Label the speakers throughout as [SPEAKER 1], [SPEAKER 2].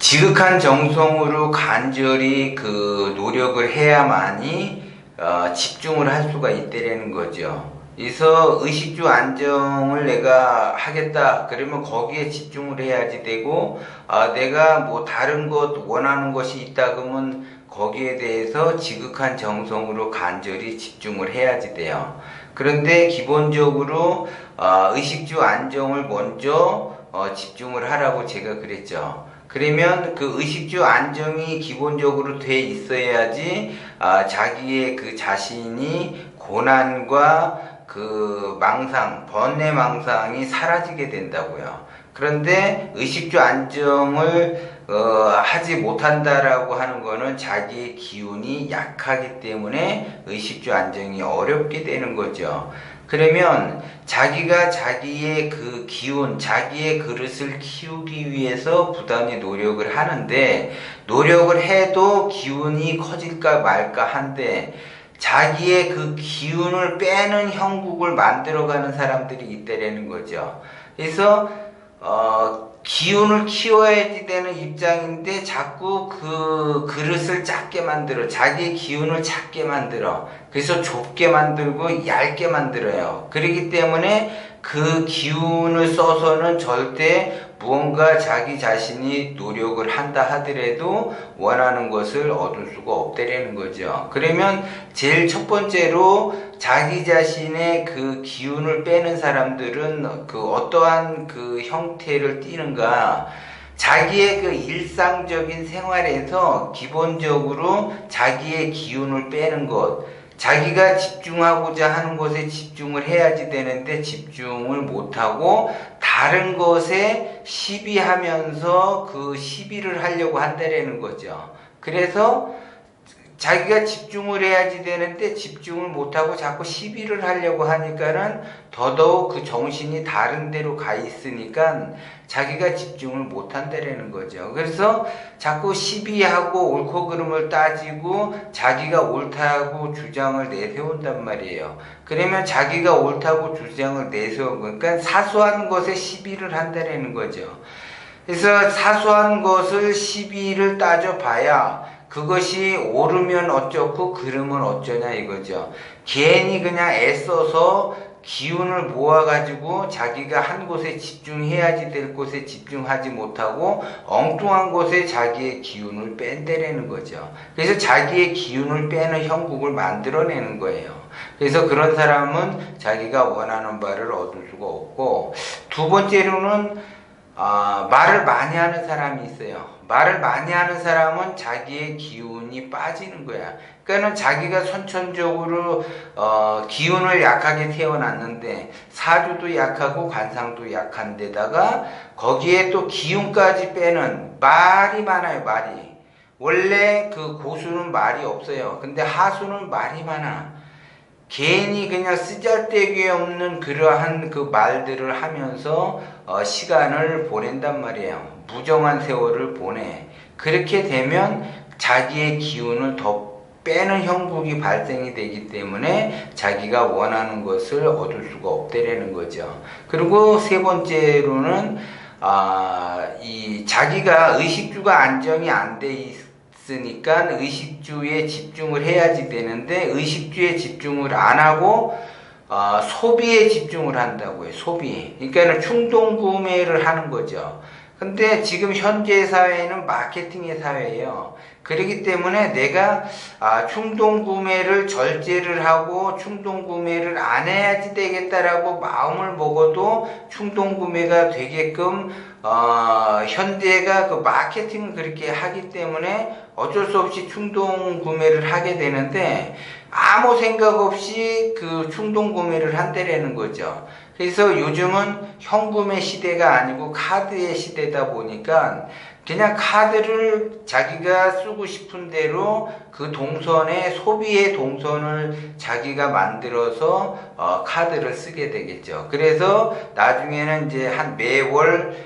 [SPEAKER 1] 지극한 정성으로 간절히 그 노력을 해야만이 집중을 할 수가 있다라는 거죠. 그래서 의식주 안정을 내가 하겠다 그러면 거기에 집중을 해야지 되고, 내가 뭐 다른 것 원하는 것이 있다 그러면 거기에 대해서 지극한 정성으로 간절히 집중을 해야지 돼요. 그런데 기본적으로 의식주 안정을 먼저 집중을 하라고 제가 그랬죠. 그러면 그 의식주 안정이 기본적으로 돼 있어야지 자기의 그 자신이 고난과 그 망상, 번뇌 망상이 사라지게 된다고요. 그런데 의식주 안정을 하지 못한다라고 하는 거는 자기의 기운이 약하기 때문에 의식주 안정이 어렵게 되는 거죠. 그러면 자기가 자기의 그 기운, 자기의 그릇을 키우기 위해서 부단히 노력을 하는데, 노력을 해도 기운이 커질까 말까 한데, 자기의 그 기운을 빼는 형국을 만들어가는 사람들이 있다라는 거죠. 그래서 기운을 키워야지 되는 입장인데 자꾸 그 그릇을 작게 만들어, 자기의 기운을 작게 만들어, 그래서 좁게 만들고 얇게 만들어요. 그렇기 때문에 그 기운을 써서는 절대 무언가 자기 자신이 노력을 한다 하더라도 원하는 것을 얻을 수가 없다라는 거죠. 그러면 제일 첫 번째로 자기 자신의 그 기운을 빼는 사람들은 그 어떠한 그 형태를 띠는가, 자기의 그 일상적인 생활에서 기본적으로 자기의 기운을 빼는 것, 자기가 집중하고자 하는 것에 집중을 해야지 되는데 집중을 못하고 다른 것에 시비하면서 그 시비를 하려고 한다라는 거죠. 그래서 자기가 집중을 해야지 되는데 집중을 못하고 자꾸 시비를 하려고 하니까는 더더욱 그 정신이 다른 데로 가 있으니까 자기가 집중을 못한다라는 거죠. 그래서 자꾸 시비하고 옳고 그름을 따지고 자기가 옳다고 주장을 내세운단 말이에요. 그러면 자기가 옳다고 주장을 내세우고, 그러니까 사소한 것에 시비를 한다라는 거죠. 그래서 사소한 것을 시비를 따져봐야 그것이 옳으면 어쩌고 그르면 어쩌냐 이거죠. 괜히 그냥 애써서 기운을 모아가지고 자기가 한 곳에 집중해야지 될 곳에 집중하지 못하고 엉뚱한 곳에 자기의 기운을 뺀다라는 거죠. 그래서 자기의 기운을 빼는 형국을 만들어내는 거예요. 그래서 그런 사람은 자기가 원하는 바를 얻을 수가 없고, 두 번째로는 말을 많이 하는 사람이 있어요. 말을 많이 하는 사람은 자기의 기운이 빠지는 거야. 그러니까는 자기가 선천적으로 기운을 약하게 태어났는데 사주도 약하고 관상도 약한 데다가 거기에 또 기운까지 빼는 말이 많아요. 말이 원래 그 고수는 말이 없어요. 근데 하수는 말이 많아. 괜히 그냥 쓰잘데기 없는 그러한 그 말들을 하면서 시간을 보낸단 말이에요. 무정한 세월을 보내. 그렇게 되면 자기의 기운을 더 빼는 형국이 발생이 되기 때문에 자기가 원하는 것을 얻을 수가 없다라는 거죠. 그리고 세 번째로는 이 자기가 의식주가 안정이 안 돼 있으니까 의식주에 집중을 해야지 되는데 의식주에 집중을 안 하고 소비에 집중을 한다고요. 소비. 그러니까 충동 구매를 하는 거죠. 근데 지금 현재 사회는 마케팅의 사회예요. 그렇기 때문에 내가 충동 구매를 절제를 하고 충동 구매를 안 해야지 되겠다라고 마음을 먹어도 충동 구매가 되게끔 현대가 그 마케팅을 그렇게 하기 때문에 어쩔 수 없이 충동 구매를 하게 되는데 아무 생각 없이 그 충동 구매를 한다라는 거죠. 그래서 요즘은 현금의 시대가 아니고 카드의 시대다 보니까 그냥 카드를 자기가 쓰고 싶은 대로 그 동선에 소비의 동선을 자기가 만들어서 카드를 쓰게 되겠죠. 그래서 나중에는 이제 한 매월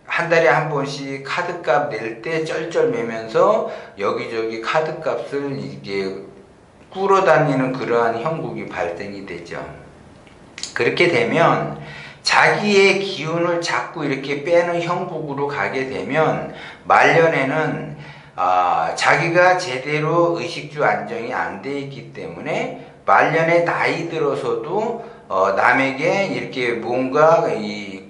[SPEAKER 1] 한 달에 한 번씩 카드값 낼 때 쩔쩔매면서 여기저기 카드값을 이게 꾸러다니는 그러한 형국이 발생이 되죠. 그렇게 되면 자기의 기운을 자꾸 이렇게 빼는 형국으로 가게 되면 말년에는 자기가 제대로 의식주 안정이 안 돼 있기 때문에 말년에 나이 들어서도 남에게 이렇게 뭔가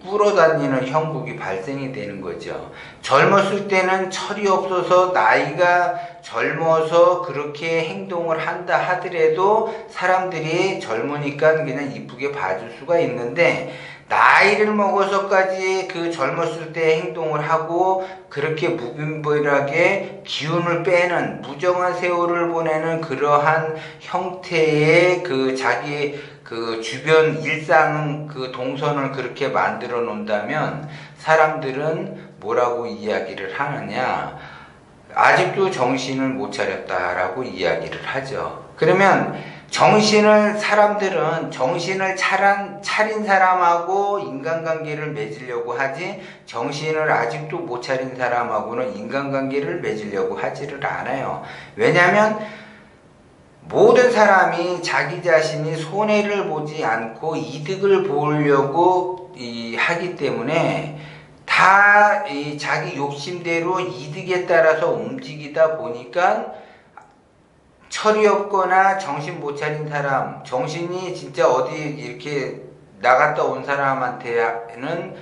[SPEAKER 1] 꿇어다니는 형국이 발생이 되는 거죠. 젊었을 때는 철이 없어서 나이가 젊어서 그렇게 행동을 한다 하더라도 사람들이 젊으니까 그냥 이쁘게 봐줄 수가 있는데, 나이를 먹어서까지 그 젊었을 때 행동을 하고 그렇게 무분별하게 기운을 빼는, 무정한 세월을 보내는 그러한 형태의 그 자기 그 주변 일상 그 동선을 그렇게 만들어 놓는다면 사람들은 뭐라고 이야기를 하느냐? 아직도 정신을 못 차렸다라고 이야기를 하죠. 그러면 사람들은 정신을 차린 사람하고 인간관계를 맺으려고 하지, 정신을 아직도 못 차린 사람하고는 인간관계를 맺으려고 하지를 않아요. 왜냐하면 모든 사람이 자기 자신이 손해를 보지 않고 이득을 보려고 하기 때문에 다 자기 욕심대로 이득에 따라서 움직이다 보니까 철이 없거나 정신 못 차린 사람, 정신이 진짜 어디 이렇게 나갔다 온 사람한테는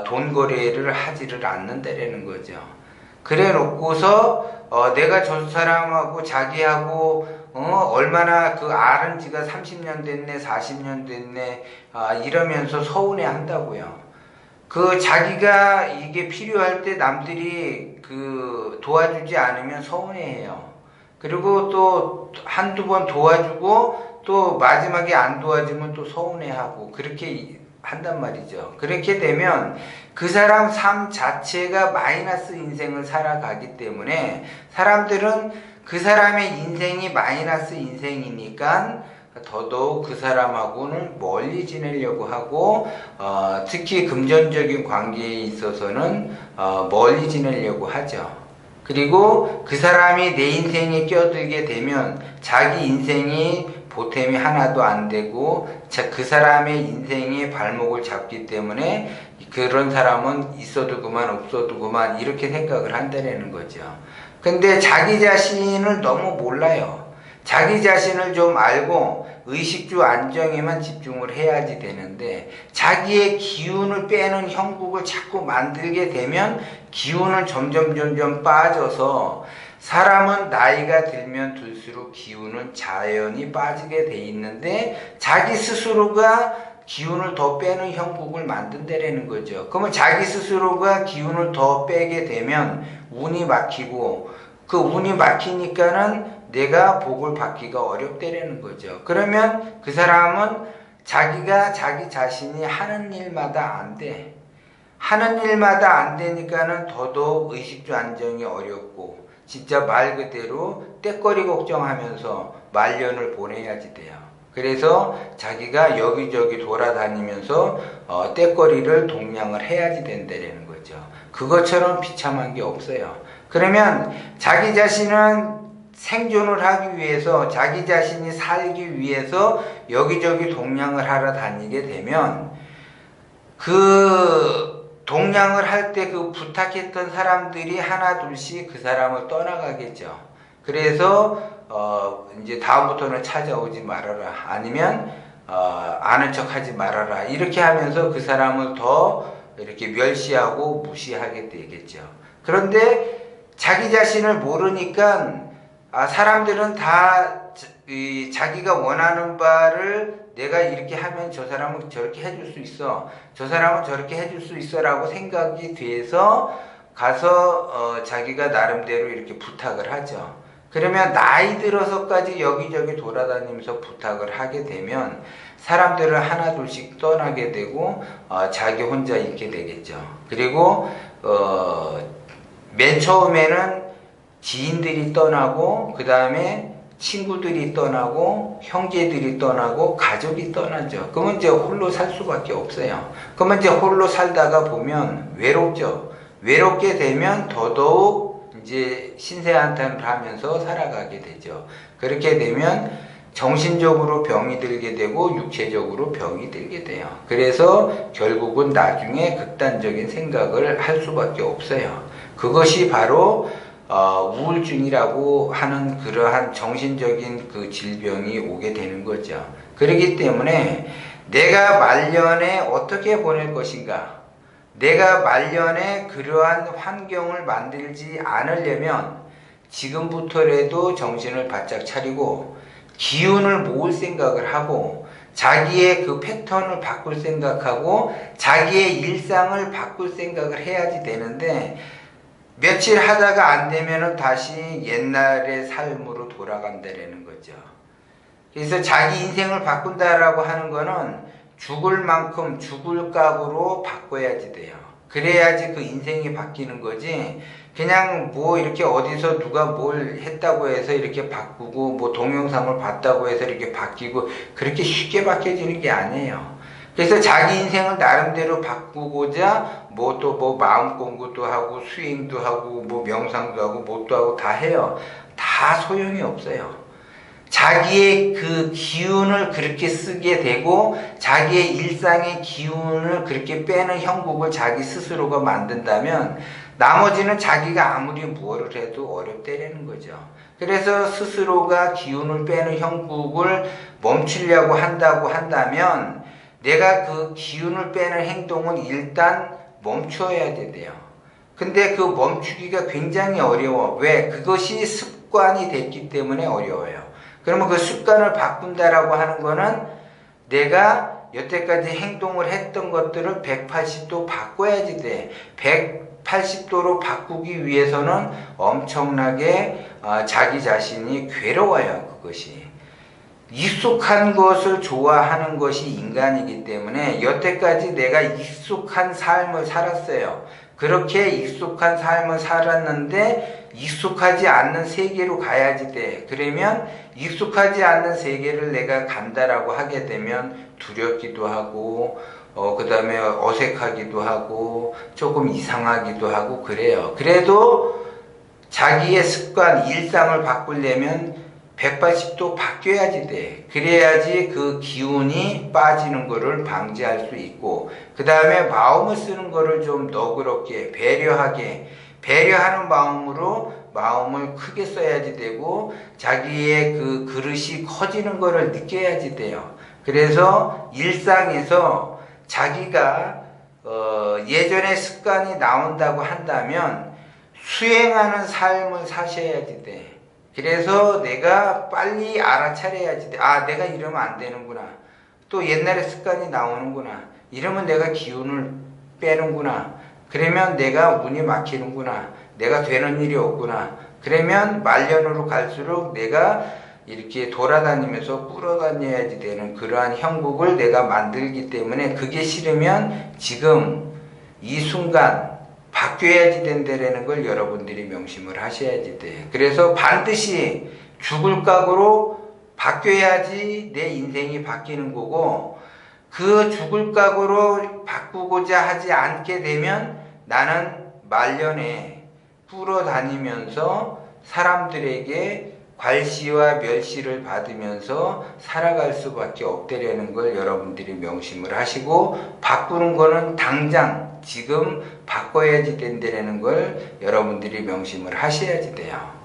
[SPEAKER 1] 돈 거래를 하지를 않는다라는 거죠. 그래 놓고서 내가 저 사람하고 자기하고 얼마나 그 아는 지가 30년 됐네 40년 됐네 이러면서 서운해 한다고요. 그 자기가 이게 필요할 때 남들이 그 도와주지 않으면 서운해해요. 그리고 또 한두 번 도와주고 또 마지막에 안 도와주면 또 서운해하고 그렇게 한단 말이죠. 그렇게 되면 그 사람 삶 자체가 마이너스 인생을 살아가기 때문에 사람들은 그 사람의 인생이 마이너스 인생이니까 더더욱 그 사람하고는 멀리 지내려고 하고 특히 금전적인 관계에 있어서는 멀리 지내려고 하죠. 그리고 그 사람이 내 인생에 껴들게 되면 자기 인생이 보탬이 하나도 안 되고 그 사람의 인생에 발목을 잡기 때문에 그런 사람은 있어도 그만 없어도 그만 이렇게 생각을 한다는 거죠. 근데 자기 자신을 너무 몰라요. 자기 자신을 좀 알고 의식주 안정에만 집중을 해야지 되는데 자기의 기운을 빼는 형국을 자꾸 만들게 되면 기운은 점점 빠져서 사람은 나이가 들면 들수록 기운은 자연히 빠지게 돼 있는데 자기 스스로가 기운을 더 빼는 형국을 만든다라는 거죠. 그러면 자기 스스로가 기운을 더 빼게 되면 운이 막히고 그 운이 막히니까는 내가 복을 받기가 어렵다라는 거죠. 그러면 그 사람은 자기가 자기 자신이 하는 일마다 안 돼. 하는 일마다 안 되니까는 더더욱 의식주 안정이 어렵고 진짜 말 그대로 때거리 걱정하면서 말년을 보내야지 돼요. 그래서 자기가 여기저기 돌아다니면서 때거리를 동냥을 해야지 된다는 거죠. 그것처럼 비참한 게 없어요. 그러면 자기 자신은 생존을 하기 위해서 자기 자신이 살기 위해서 여기저기 동냥을 하러 다니게 되면 그 동냥을 할 때 그 부탁했던 사람들이 하나 둘씩 그 사람을 떠나가겠죠. 그래서 이제 다음부터는 찾아오지 말아라 아니면 아는 척하지 말아라 이렇게 하면서 그 사람을 더 이렇게 멸시하고 무시하게 되겠죠. 그런데 자기 자신을 모르니까 사람들은 다 자기가 원하는 바를 내가 이렇게 하면 저 사람은 저렇게 해줄 수 있어, 저 사람은 저렇게 해줄 수 있어 라고 생각이 돼서 가서 자기가 나름대로 이렇게 부탁을 하죠. 그러면 나이 들어서까지 여기저기 돌아다니면서 부탁을 하게 되면 사람들을 하나 둘씩 떠나게 되고 자기 혼자 있게 되겠죠. 그리고 맨 처음에는 지인들이 떠나고 그 다음에 친구들이 떠나고 형제들이 떠나고 가족이 떠나죠. 그러면 이제 홀로 살 수밖에 없어요. 그러면 이제 홀로 살다가 보면 외롭죠. 외롭게 되면 더더욱 이제 신세한탄을 하면서 살아가게 되죠. 그렇게 되면 정신적으로 병이 들게 되고 육체적으로 병이 들게 돼요. 그래서 결국은 나중에 극단적인 생각을 할 수밖에 없어요. 그것이 바로 우울증이라고 하는 그러한 정신적인 그 질병이 오게 되는 거죠. 그렇기 때문에 내가 말년에 어떻게 보낼 것인가, 내가 말년에 그러한 환경을 만들지 않으려면 지금부터라도 정신을 바짝 차리고 기운을 모을 생각을 하고 자기의 그 패턴을 바꿀 생각하고 자기의 일상을 바꿀 생각을 해야지 되는데, 며칠 하다가 안 되면은 다시 옛날의 삶으로 돌아간다라는 거죠. 그래서 자기 인생을 바꾼다라고 하는 거는 죽을 만큼 죽을 각오로 바꿔야지 돼요. 그래야지 그 인생이 바뀌는 거지, 그냥 뭐 이렇게 어디서 누가 뭘 했다고 해서 이렇게 바꾸고 뭐 동영상을 봤다고 해서 이렇게 바뀌고 그렇게 쉽게 바뀌어지는 게 아니에요. 그래서 자기 인생을 나름대로 바꾸고자 뭐 또 뭐 마음 공부도 하고 수행도 하고 뭐 명상도 하고 뭣도 하고 다 해요. 다 소용이 없어요. 자기의 그 기운을 그렇게 쓰게 되고 자기의 일상의 기운을 그렇게 빼는 형국을 자기 스스로가 만든다면 나머지는 자기가 아무리 무엇을 해도 어렵다라는 거죠. 그래서 스스로가 기운을 빼는 형국을 멈추려고 한다고 한다면 내가 그 기운을 빼는 행동을 일단 멈춰야 돼요. 근데 그 멈추기가 굉장히 어려워. 왜? 그것이 습관이 됐기 때문에 어려워요. 그러면 그 습관을 바꾼다라고 하는 거는 내가 여태까지 행동을 했던 것들을 180도 바꿔야지 돼. 180도로 바꾸기 위해서는 엄청나게 자기 자신이 괴로워요. 그것이. 익숙한 것을 좋아하는 것이 인간이기 때문에 여태까지 내가 익숙한 삶을 살았어요. 그렇게 익숙한 삶을 살았는데 익숙하지 않는 세계로 가야지 돼. 그러면 익숙하지 않는 세계를 내가 간다라고 하게 되면 두렵기도 하고 그 다음에 어색하기도 하고 조금 이상하기도 하고 그래요. 그래도 자기의 습관, 일상을 바꾸려면 180도 바뀌어야지 돼. 그래야지 그 기운이 빠지는 거를 방지할 수 있고, 그 다음에 마음을 쓰는 거를 좀 너그럽게 배려하게, 배려하는 마음으로 마음을 크게 써야지 되고 자기의 그 그릇이 커지는 거를 느껴야지 돼요. 그래서 일상에서 자기가 예전에 습관이 나온다고 한다면 수행하는 삶을 사셔야지 돼. 그래서 내가 빨리 알아차려야지 돼. 아, 내가 이러면 안 되는구나. 또 옛날에 습관이 나오는구나. 이러면 내가 기운을 빼는구나. 그러면 내가 운이 막히는구나. 내가 되는 일이 없구나. 그러면 말년으로 갈수록 내가 이렇게 돌아다니면서 끌어다녀야지 되는 그러한 형국을 내가 만들기 때문에 그게 싫으면 지금 이 순간 바뀌어야지 된다라는 걸 여러분들이 명심을 하셔야지 돼. 그래서 반드시 죽을 각오로 바뀌어야지 내 인생이 바뀌는 거고, 그 죽을 각오로 바꾸고자 하지 않게 되면 나는 말년에 끌어다니면서 사람들에게 괄시와 멸시를 받으면서 살아갈 수밖에 없다라는 걸 여러분들이 명심을 하시고, 바꾸는 거는 당장 지금 바꿔야지 된다는 걸 여러분들이 명심을 하셔야지 돼요.